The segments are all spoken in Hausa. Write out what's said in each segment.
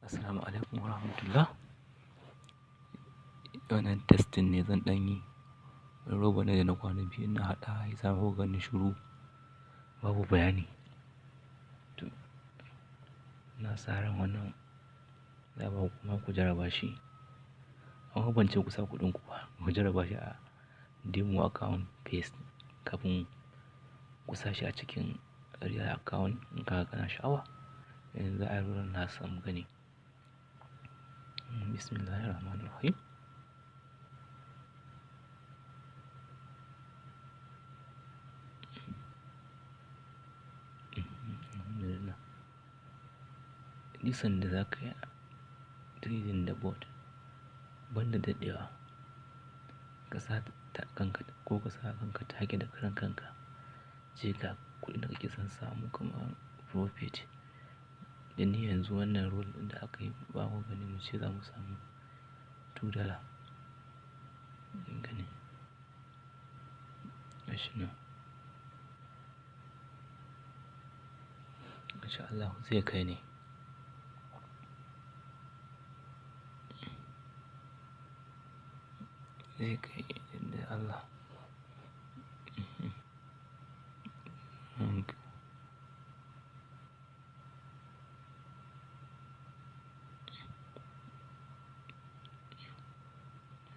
Assalamu alaikum warahmatullah. Wannan testing ne zan ɗan yi. Roba ne da na kwana biyu na haɗa ya sa kuka ganni shiru babu bayani. To, ina sa ran wannan za ba kuma ku jarraba shi. Amma ban ce ku sa kuɗin ku ba, ku jarraba shi a demo account paste kafin ku sa shi a cikin real account in ka ga kana sha'awa. Yanzu za a yi ruwan na samu gani. Bismillahirrahmanirrahim. Alhamdulillah. Nisan da za ka yi trading da bot banda daɗewa ka sa kanka ko ka sa kanka take da karan kanka. Je ka kuɗin da kake son samu kamar profit. Da ni yanzu wannan rule ɗin da aka yi ba mu gani mu ce za mu samu $2. Gani. Gashi nan. Insha Allah zai kai ne. Zai kai da Allah.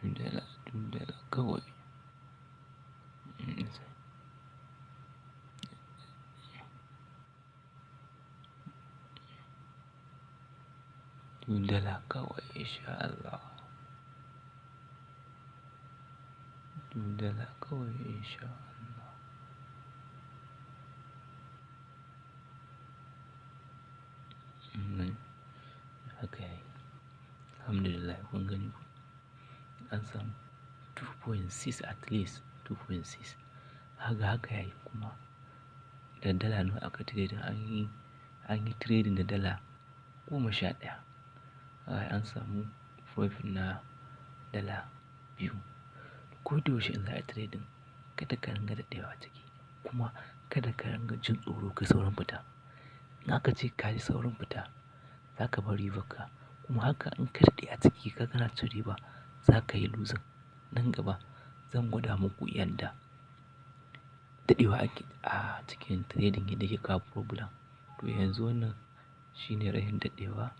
$2 kawai. $2 kawai insha Allah. $2 kawai insha Allah. Haka yayi. Alhamdulillah kun gani ku. An samu 2.6 at least 2.6. Haka yayi kuma da dala nawa aka trade an yi trading da dala 11. An samu profit na dala 2. Ko da yaushe in za a yi trading kada ka ringa daɗewa ciki kuma kada ka ringa jin tsoro kai saurin fita. In aka ce ka yi saurin fita za ka bar ribarka kuma haka in ka daɗe a ciki ka kana cin riba za ka yi losing. Nan gaba zan gwada muku yadda daɗewa a cikin trading yadda yake kawo problem. To yanzu wannan shine rahin daɗewa.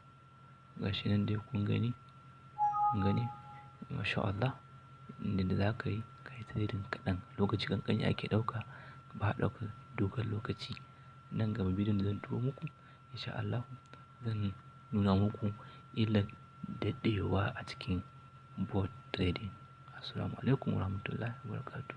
Gashi nan dai kun gani. Masha Allah. Inda za ka yi trading kaɗan lokaci ƙanƙani ake ɗauka ba a ɗauka dogon lokaci. Nan gaba bidiyon da zan turo muku insha Allah zan nuna muku illar daɗewa a cikin bot trading. Assalamu alaikum warahmatullahi wabarakatuh.